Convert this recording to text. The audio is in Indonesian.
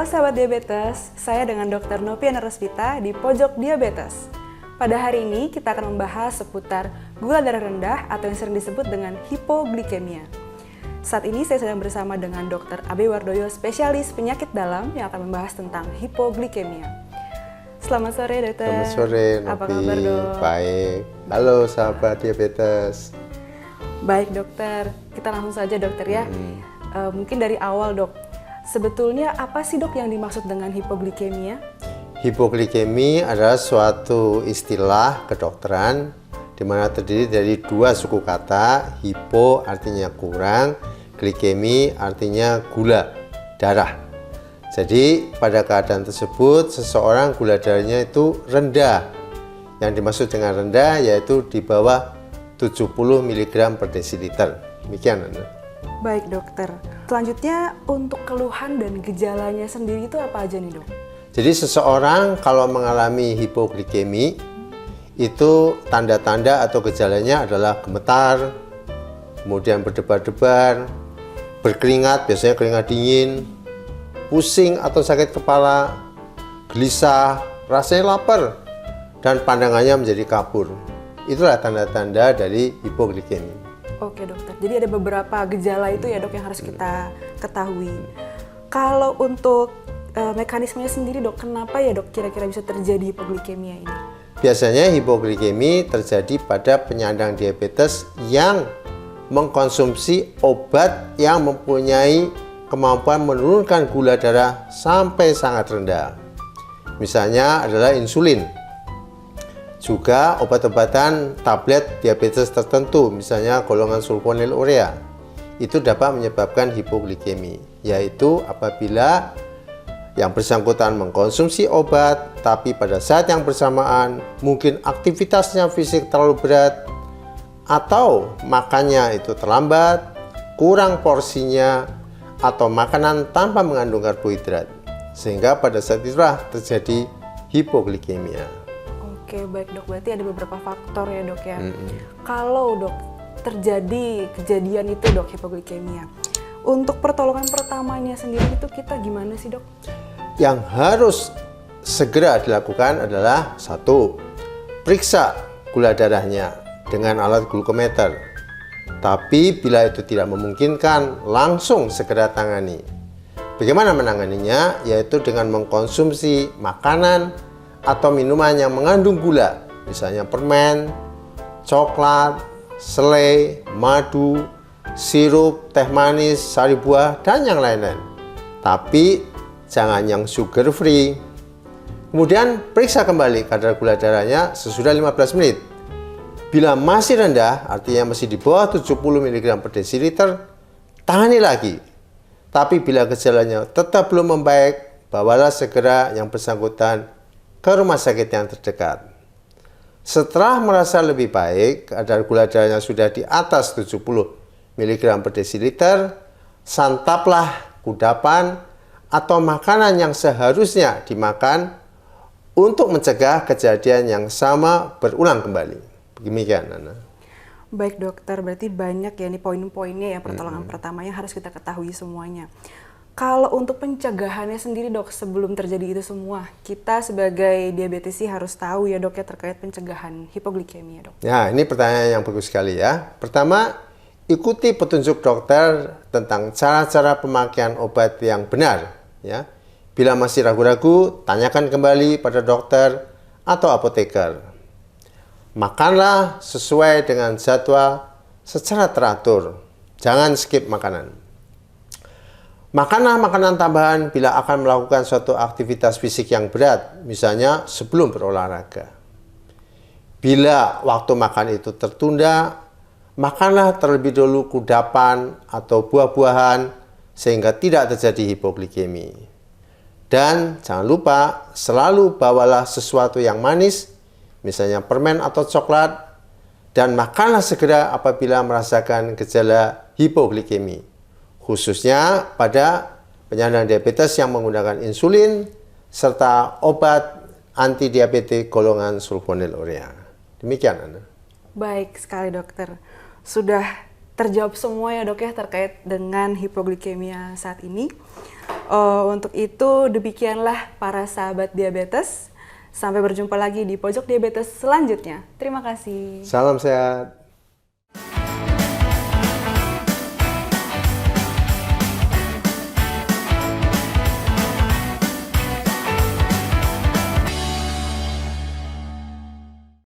Halo sahabat diabetes, saya dengan Dr. Nopiana Rosvita di Pojok Diabetes. Pada hari ini kita akan membahas seputar gula darah rendah atau yang sering disebut dengan hipoglikemia. Saat ini saya sedang bersama dengan Dr. Abe Wardoyo, spesialis penyakit dalam yang akan membahas tentang hipoglikemia. Selamat sore dokter. Selamat sore Nopi. Apa kabar dok? Baik. Halo sahabat diabetes. Baik dokter, kita langsung saja dokter ya. Mungkin dari awal dok, sebetulnya apa sih dok yang dimaksud dengan hipoglikemia? Hipoglikemi adalah suatu istilah kedokteran di mana terdiri dari dua suku kata. Hipo artinya kurang, glikemi artinya gula darah. Jadi pada keadaan tersebut seseorang gula darahnya itu rendah. Yang dimaksud dengan rendah yaitu di bawah 70 mg per desiliter. Demikian Anda. Baik dokter, selanjutnya untuk keluhan dan gejalanya sendiri itu apa aja nih dok? Jadi seseorang kalau mengalami hipoglikemi itu tanda-tanda atau gejalanya adalah gemetar, kemudian berdebar-debar, berkeringat, biasanya keringat dingin, pusing atau sakit kepala, gelisah, rasanya lapar, dan pandangannya menjadi kabur. Itulah tanda-tanda dari hipoglikemi. Oke dokter, jadi ada beberapa gejala itu ya dok yang harus kita ketahui. Kalau untuk mekanismenya sendiri dok, kenapa ya dok kira-kira bisa terjadi hipoglikemia ini? Biasanya hipoglikemi terjadi pada penyandang diabetes yang mengkonsumsi obat yang mempunyai kemampuan menurunkan gula darah sampai sangat rendah. Misalnya adalah insulin. Juga obat-obatan tablet diabetes tertentu, misalnya golongan sulfonylurea, itu dapat menyebabkan hipoglikemi, yaitu apabila yang bersangkutan mengkonsumsi obat, tapi pada saat yang bersamaan mungkin aktivitasnya fisik terlalu berat, atau makannya itu terlambat, kurang porsinya, atau makanan tanpa mengandung karbohidrat, sehingga pada saat itulah terjadi hipoglikemia. Oke baik dok, berarti ada beberapa faktor ya dok ya. Kalau dok terjadi kejadian itu dok hipoglikemia, untuk pertolongan pertamanya sendiri itu kita gimana sih dok? Yang harus segera dilakukan adalah satu, periksa gula darahnya dengan alat glukometer. Tapi bila itu tidak memungkinkan, langsung segera tangani. Bagaimana menanganinya? Yaitu dengan mengkonsumsi makanan atau minuman yang mengandung gula, misalnya permen, coklat, selai, madu, sirup, teh manis, sari buah, dan yang lain-lain. Tapi jangan yang sugar free. Kemudian periksa kembali kadar gula darahnya sesudah 15 menit. Bila masih rendah, artinya masih di bawah 70 mg per desiliter, tangani lagi. Tapi bila gejalanya tetap belum membaik, bawalah segera yang bersangkutan ke rumah sakit yang terdekat. Setelah merasa lebih baik, kadar gula darahnya sudah di atas 70 mg per desiliter, santaplah kudapan atau makanan yang seharusnya dimakan untuk mencegah kejadian yang sama berulang kembali. Demikian, Nana. Baik dokter, berarti banyak ya nih poin-poinnya ya pertolongan pertama yang harus kita ketahui semuanya. Kalau untuk pencegahannya sendiri dok, sebelum terjadi itu semua, kita sebagai diabetesi harus tahu ya dok ya terkait pencegahan hipoglikemia dok. Ya, ini pertanyaan yang bagus sekali ya. Pertama, ikuti petunjuk dokter tentang cara-cara pemakaian obat yang benar. Ya, bila masih ragu-ragu, tanyakan kembali pada dokter atau apoteker. Makanlah sesuai dengan jadwal secara teratur. Jangan skip makanan. Makanlah makanan tambahan bila akan melakukan suatu aktivitas fisik yang berat, misalnya sebelum berolahraga. Bila waktu makan itu tertunda, makanlah terlebih dahulu kudapan atau buah-buahan sehingga tidak terjadi hipoglikemi. Dan jangan lupa selalu bawalah sesuatu yang manis, misalnya permen atau coklat, dan makanlah segera apabila merasakan gejala hipoglikemi, khususnya pada penyandang diabetes yang menggunakan insulin serta obat antidiabetik golongan sulfonylurea. Demikian, Anda. Baik sekali dokter, sudah terjawab semua ya dok ya terkait dengan hipoglikemia saat ini. Untuk itu demikianlah para sahabat diabetes. Sampai berjumpa lagi di Pojok Diabetes selanjutnya. Terima kasih. Salam sehat.